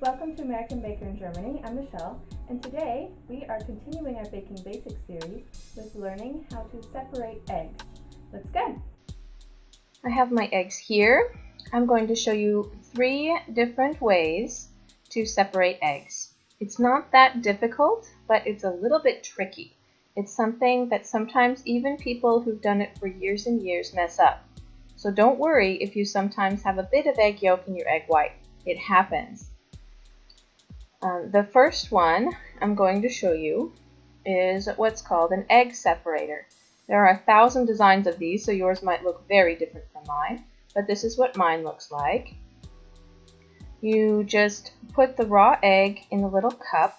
welcome to American Baker in Germany. I'm Michelle, and today we are continuing our Baking Basics series with learning how to separate eggs. Let's go! I have my eggs here. I'm going to show you 3 different ways to separate eggs. It's not that difficult, but it's a little bit tricky. It's something that sometimes even people who've done it for years and years mess up. So don't worry if you sometimes have a bit of egg yolk in your egg white. It happens. The first one I'm going to show you is what's called an egg separator. There are 1,000 designs of these, so yours might look very different from mine, but this is what mine looks like. You just put the raw egg in the little cup,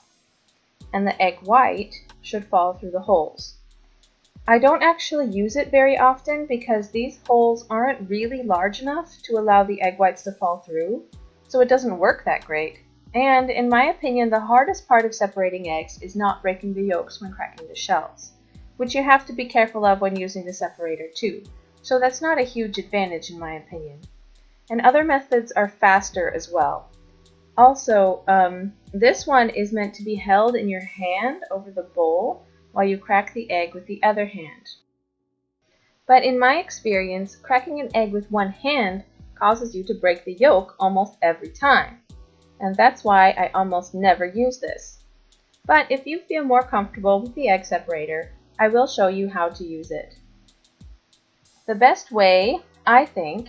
and the egg white should fall through the holes. I don't actually use it very often because these holes aren't really large enough to allow the egg whites to fall through, so it doesn't work that great. And in my opinion, the hardest part of separating eggs is not breaking the yolks when cracking the shells, which you have to be careful of when using the separator too. So that's not a huge advantage in my opinion. And other methods are faster as well. Also, this one is meant to be held in your hand over the bowl while you crack the egg with the other hand. But in my experience, cracking an egg with one hand causes you to break the yolk almost every time. And that's why I almost never use this. But if you feel more comfortable with the egg separator, I will show you how to use it. The best way, I think,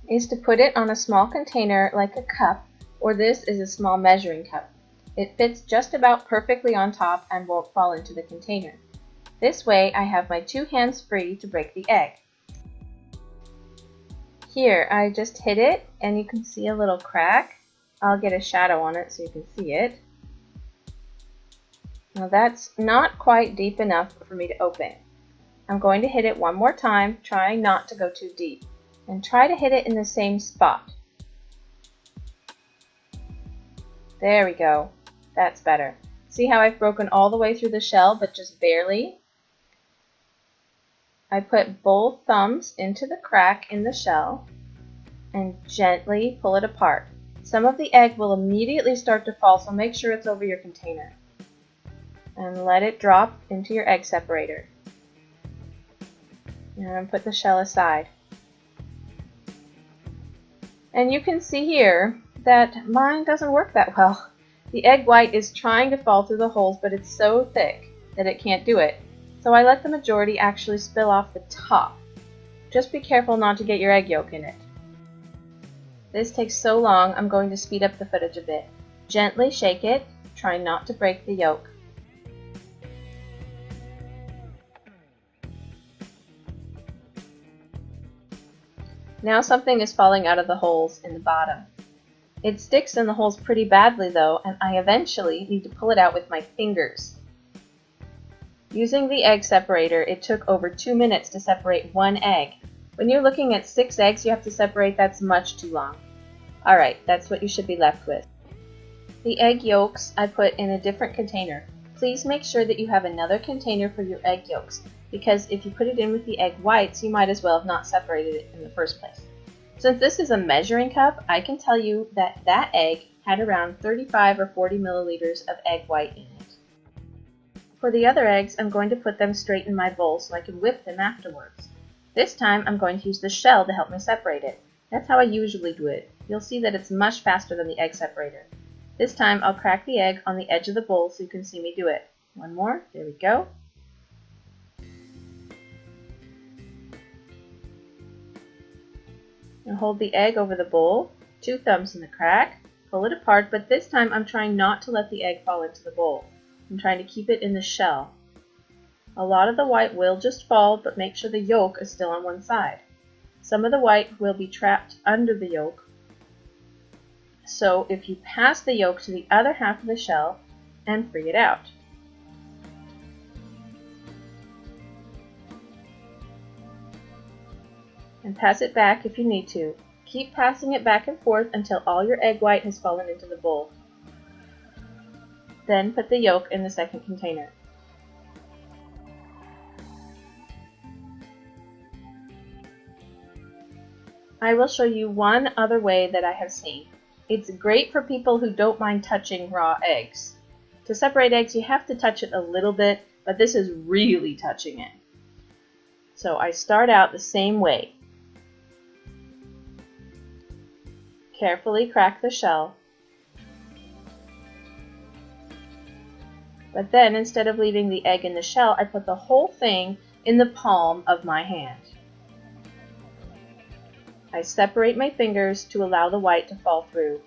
is to put it on a small container like a cup, or this is a small measuring cup. It fits just about perfectly on top and won't fall into the container. This way I have my 2 hands free to break the egg. Here, I just hit it and you can see a little crack. I'll get a shadow on it so you can see it. Now that's not quite deep enough for me to open. I'm going to hit it one more time, trying not to go too deep. And try to hit it in the same spot. There we go. That's better. See how I've broken all the way through the shell, but just barely? I put both thumbs into the crack in the shell and gently pull it apart. Some of the egg will immediately start to fall, so make sure it's over your container. And let it drop into your egg separator. And put the shell aside. And you can see here that mine doesn't work that well. The egg white is trying to fall through the holes, but it's so thick that it can't do it. So I let the majority actually spill off the top. Just be careful not to get your egg yolk in it. This takes so long, I'm going to speed up the footage a bit. Gently shake it, try not to break the yolk. Now something is falling out of the holes in the bottom. It sticks in the holes pretty badly though, and I eventually need to pull it out with my fingers. Using the egg separator, it took over 2 minutes to separate 1 egg. When you're looking at 6 eggs you have to separate, that's much too long. Alright, that's what you should be left with. The egg yolks I put in a different container. Please make sure that you have another container for your egg yolks, because if you put it in with the egg whites, you might as well have not separated it in the first place. Since this is a measuring cup, I can tell you that that egg had around 35 or 40 milliliters of egg white in it. For the other eggs, I'm going to put them straight in my bowl so I can whip them afterwards. This time I'm going to use the shell to help me separate it. That's how I usually do it. You'll see that it's much faster than the egg separator. This time I'll crack the egg on the edge of the bowl so you can see me do it. One more, there we go. And hold the egg over the bowl, 2 thumbs in the crack, pull it apart, but this time I'm trying not to let the egg fall into the bowl. I'm trying to keep it in the shell. A lot of the white will just fall, but make sure the yolk is still on one side. Some of the white will be trapped under the yolk. So if you pass the yolk to the other half of the shell and free it out. And pass it back if you need to. Keep passing it back and forth until all your egg white has fallen into the bowl. Then put the yolk in the second container. I will show you one other way that I have seen. It's great for people who don't mind touching raw eggs. To separate eggs, you have to touch it a little bit, but this is really touching it. So I start out the same way. Carefully crack the shell. But then, instead of leaving the egg in the shell, I put the whole thing in the palm of my hand. I separate my fingers to allow the white to fall through.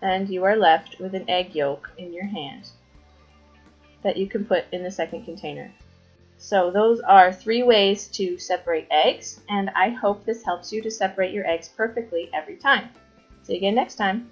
And you are left with an egg yolk in your hand that you can put in the second container. So those are 3 ways to separate eggs, and I hope this helps you to separate your eggs perfectly every time. See you again next time.